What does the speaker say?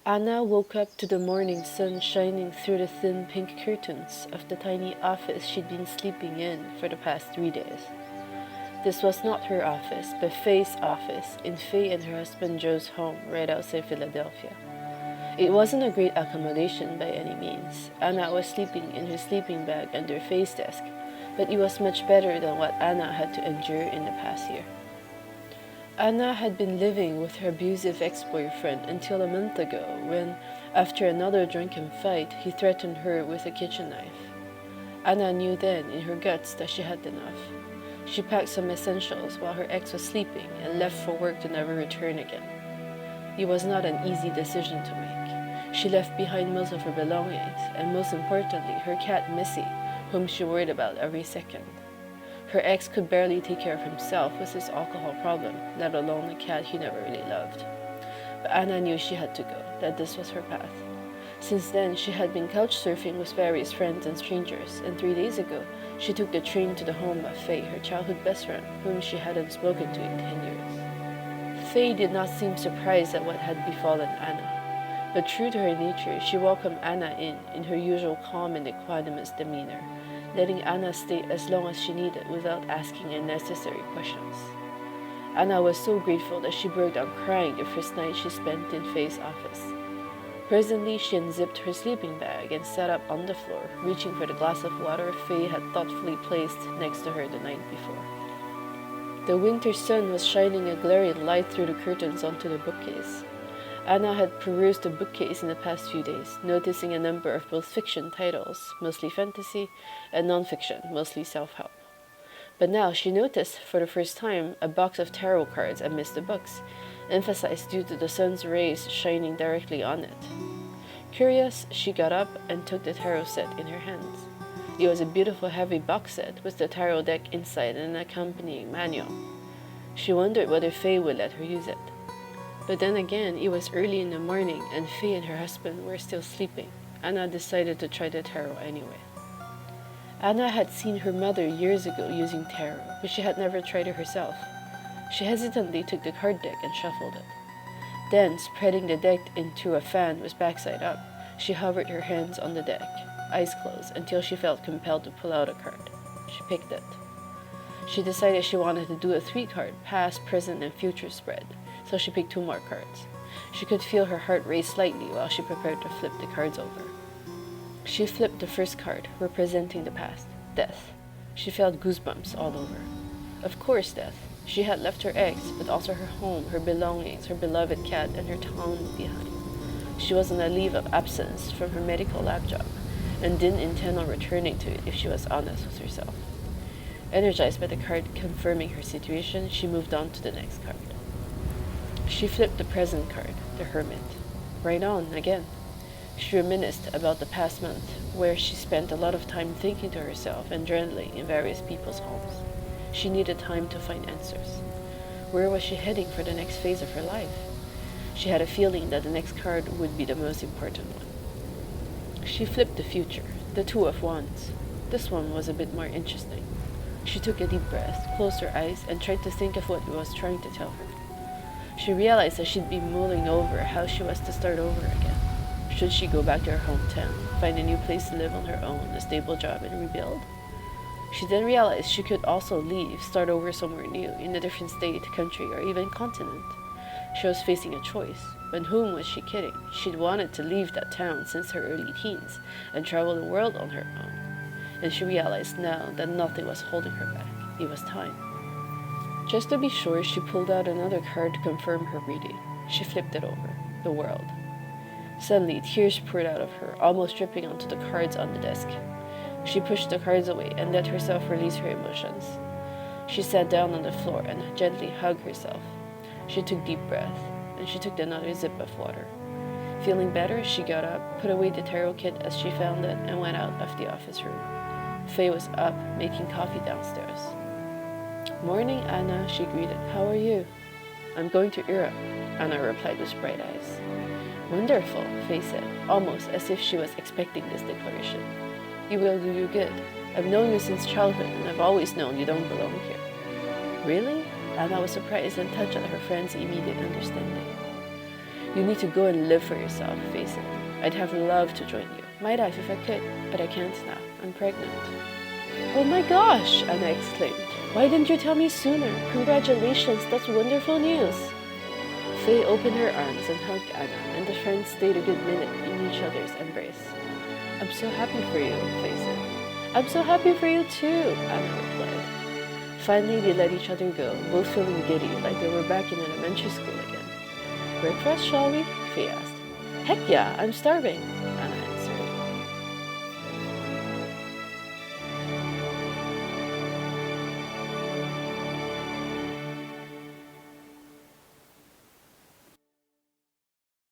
Anna woke up to the morning sun shining through the thin pink curtains of the tiny office she'd been sleeping in for the past 3 days. This was not her office, but Faye's office in Faye and her husband Joe's home right outside Philadelphia. It wasn't a great accommodation by any means. Anna was sleeping in her sleeping bag under Faye's desk, but it was much better than what Anna had to endure in the past year. Anna had been living with her abusive ex-boyfriend until a month ago when, after another drunken fight, he threatened her with a kitchen knife. Anna knew then in her guts that she had enough. She packed some essentials while her ex was sleeping and left for work to never return again. It was not an easy decision to make. She left behind most of her belongings and, most importantly, her cat Missy, whom she worried about every second. Her ex could barely take care of himself with his alcohol problem, let alone a cat he never really loved. But Anna knew she had to go, that this was her path. Since then, she had been couch surfing with various friends and strangers, and 3 days ago, she took the train to the home of Faye, her childhood best friend, whom she hadn't spoken to in 10 years. Faye did not seem surprised at what had befallen Anna, but true to her nature, she welcomed Anna in her usual calm and equanimous demeanor, letting Anna stay as long as she needed without asking unnecessary questions. Anna was so grateful that she broke down crying the first night she spent in Faye's office. Presently, she unzipped her sleeping bag and sat up on the floor, reaching for the glass of water Faye had thoughtfully placed next to her the night before. The winter sun was shining a glaring light through the curtains onto the bookcase. Anna had perused the bookcase in the past few days, noticing a number of both fiction titles, mostly fantasy, and non-fiction, mostly self-help. But now she noticed, for the first time, a box of tarot cards amidst the books, emphasized due to the sun's rays shining directly on it. Curious, she got up and took the tarot set in her hands. It was a beautiful heavy box set with the tarot deck inside and an accompanying manual. She wondered whether Faye would let her use it. But then again, it was early in the morning and Faye and her husband were still sleeping. Anna decided to try the tarot anyway. Anna had seen her mother years ago using tarot, but she had never tried it herself. She hesitantly took the card deck and shuffled it. Then, spreading the deck into a fan with backside up, she hovered her hands on the deck, eyes closed, until she felt compelled to pull out a card. She picked it. She decided she wanted to do a 3-card past, present, and future spread, so she picked 2 more cards. She could feel her heart race slightly while she prepared to flip the cards over. She flipped the first card, representing the past, death. She felt goosebumps all over. Of course, death. She had left her ex, but also her home, her belongings, her beloved cat, and her town behind. She was on a leave of absence from her medical lab job, and didn't intend on returning to it if she was honest with herself. Energized by the card confirming her situation, she moved on to the next card. She flipped the present card, the Hermit. Right on, again. She reminisced about the past month, where she spent a lot of time thinking to herself and journaling in various people's homes. She needed time to find answers. Where was she heading for the next phase of her life? She had a feeling that the next card would be the most important one. She flipped the future, the 2 of Wands. This one was a bit more interesting. She took a deep breath, closed her eyes, and tried to think of what it was trying to tell her. She realized that she'd been mulling over how she was to start over again. Should she go back to her hometown, find a new place to live on her own, a stable job, and rebuild? She then realized she could also leave, start over somewhere new, in a different state, country, or even continent. She was facing a choice, but whom was she kidding? She'd wanted to leave that town since her early teens and travel the world on her own. And she realized now that nothing was holding her back. It was time. Just to be sure, she pulled out another card to confirm her reading. She flipped it over. The world. Suddenly, tears poured out of her, almost dripping onto the cards on the desk. She pushed the cards away and let herself release her emotions. She sat down on the floor and gently hugged herself. She took deep breath, and she took another sip of water. Feeling better, she got up, put away the tarot kit as she found it, and went out of the office room. Faye was up, making coffee downstairs. "Morning, Anna," she greeted. "How are you?" "I'm going to Europe," Anna replied with bright eyes. "Wonderful," Faye said, almost as if she was expecting this declaration. "It will do you good. I've known you since childhood, and I've always known you don't belong here." "Really?" Anna was surprised and touched at her friend's immediate understanding. You need to go and live for yourself, Faison. I'd have loved to join you, might I if I could, but I can't now. I'm pregnant. Oh my gosh, Anna exclaimed. Why didn't you tell me sooner? Congratulations, that's wonderful news. Faye opened her arms and hugged Anna, and the friends stayed a good minute in each other's embrace. I'm so happy for you, Faye said. I'm so happy for you too, Anna replied. Finally, they let each other go, both feeling giddy, like they were back in elementary school again. Breakfast, shall we? Faye asked. Heck yeah, I'm starving.